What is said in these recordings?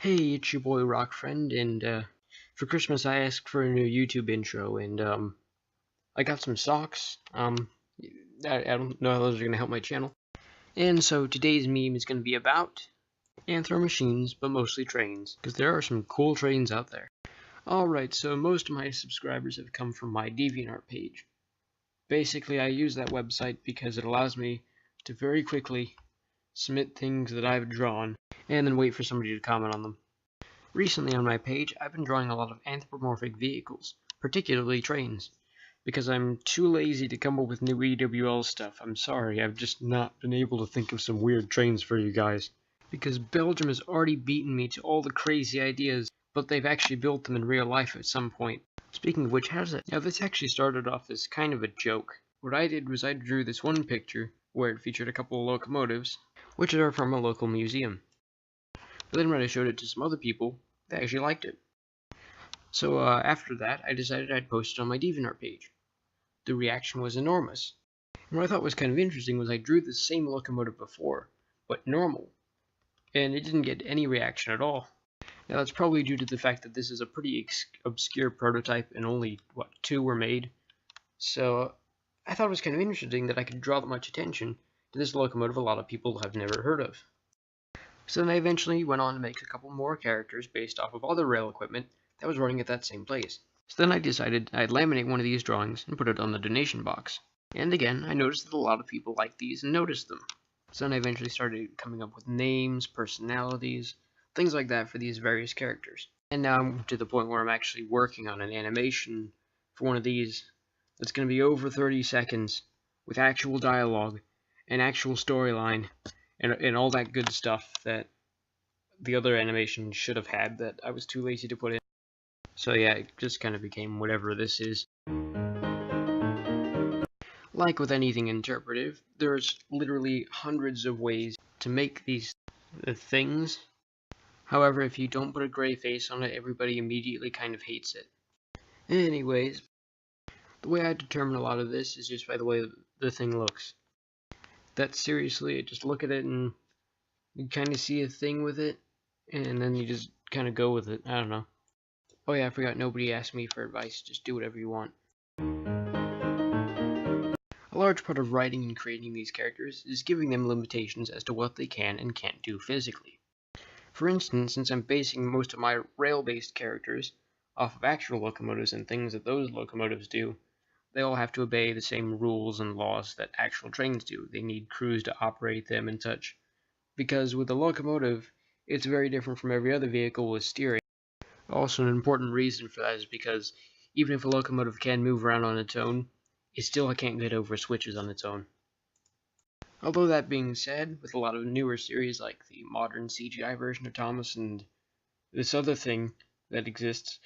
Hey, it's your boy Rock Friend, and for Christmas I asked for a new YouTube intro, and I got some socks. I don't know how those are gonna help my channel. And so today's meme is gonna be about anthro machines, but mostly trains, because there are some cool trains out there. Alright, so most of my subscribers have come from my DeviantArt page. Basically, I use that website because it allows me to very quickly submit things that I've drawn, and then wait for somebody to comment on them. Recently on my page, I've been drawing a lot of anthropomorphic vehicles, particularly trains, because I'm too lazy to come up with new EWL stuff. I'm sorry, I've just not been able to think of some weird trains for you guys. Because Belgium has already beaten me to all the crazy ideas, but they've actually built them in real life at some point. Speaking of which, how's it? Now this actually started off as kind of a joke. What I did was I drew this one picture where it featured a couple of locomotives, which are from a local museum. But then when I showed it to some other people, they actually liked it. So after that, I decided I'd post it on my DeviantArt page. The reaction was enormous. And what I thought was kind of interesting was I drew the same locomotive before, but normal. And it didn't get any reaction at all. Now that's probably due to the fact that this is a pretty obscure prototype and only, two were made. So I thought it was kind of interesting that I could draw that much attention to this locomotive a lot of people have never heard of. So then I eventually went on to make a couple more characters based off of other rail equipment that was running at that same place. So then I decided I'd laminate one of these drawings and put it on the donation box. And again, I noticed that a lot of people liked these and noticed them. So then I eventually started coming up with names, personalities, things like that for these various characters. And now I'm to the point where I'm actually working on an animation for one of these that's going to be over 30 seconds with actual dialogue and actual storyline and all that good stuff that the other animation should have had that I was too lazy to put in. So yeah, it just kind of became whatever this is. Like with anything interpretive, there's literally hundreds of ways to make these things. However, if you don't put a gray face on it, everybody immediately kind of hates it. Anyways, the way I determine a lot of this is just by the way the thing looks. That's seriously, just look at it and you kind of see a thing with it, and then you just kind of go with it. I don't know. Oh yeah, I forgot, nobody asked me for advice. Just do whatever you want. A large part of writing and creating these characters is giving them limitations as to what they can and can't do physically. For instance, since I'm basing most of my rail-based characters off of actual locomotives and things that those locomotives do, they all have to obey the same rules and laws that actual trains do. They need crews to operate them and such. Because with a locomotive, it's very different from every other vehicle with steering. Also, an important reason for that is because even if a locomotive can move around on its own, it still can't get over switches on its own. Although that being said, with a lot of newer series like the modern CGI version of Thomas and this other thing that exists,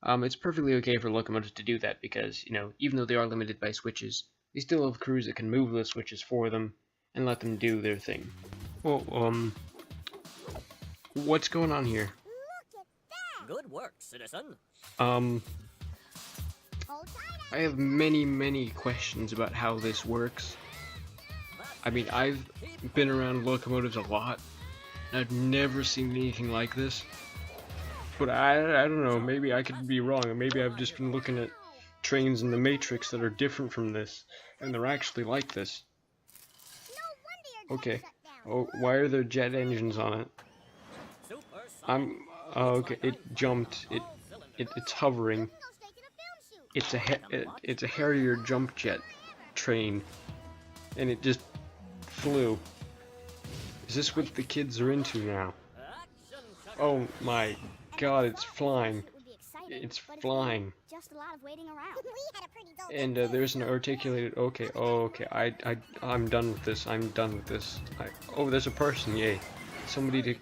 it's perfectly okay for locomotives to do that because, even though they are limited by switches, they still have crews that can move those switches for them and let them do their thing. Well, what's going on here? Good work, citizen. I have many questions about how this works. I mean, I've been around locomotives a lot, and I've never seen anything like this. But I don't know, maybe I could be wrong, maybe I've just been looking at trains in the Matrix that are different from this, and they're actually like this. Okay. Oh, why are there jet engines on it? Oh, okay, it jumped. It's hovering. It's a Harrier jump jet train, and it just flew. Is this what the kids are into now? Oh my God, it's flying. It's flying. And there's an articulated. Okay, I'm done with this. I'm done with this. Oh, there's a person. Yay! Somebody to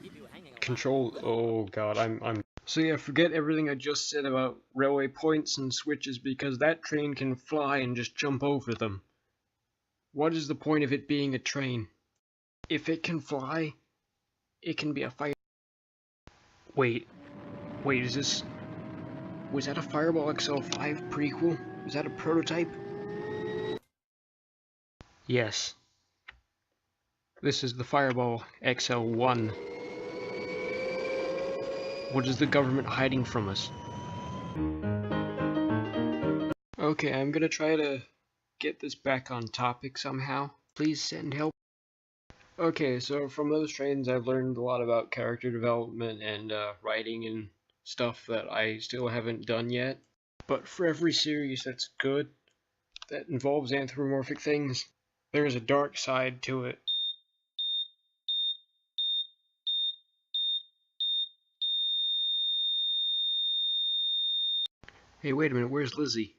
control. Oh God, I'm. So yeah, forget everything I just said about railway points and switches because that train can fly and just jump over them. What is the point of it being a train? If it can fly, it can be a fire. Wait, is this... Was that a Fireball XL5 prequel? Was that a prototype? Yes. This is the Fireball XL1. What is the government hiding from us? Okay, I'm gonna try to get this back on topic somehow. Please send help. Okay, so from those trains I've learned a lot about character development and writing and stuff that I still haven't done yet. But for every series that's good, that involves anthropomorphic things, there's a dark side to it. Hey, wait a minute, where's Lizzie?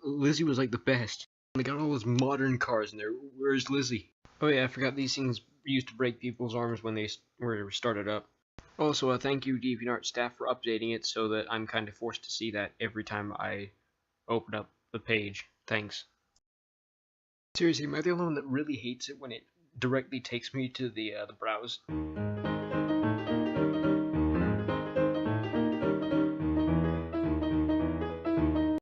Lizzie was like the best. They got all those modern cars in there. Where's Lizzie? Oh yeah, I forgot these things used to break people's arms when they were started up. Also, thank you DeviantArt staff for updating it so that I'm kind of forced to see that every time I open up the page. Thanks. Seriously, am I the only one that really hates it when it directly takes me to the browse?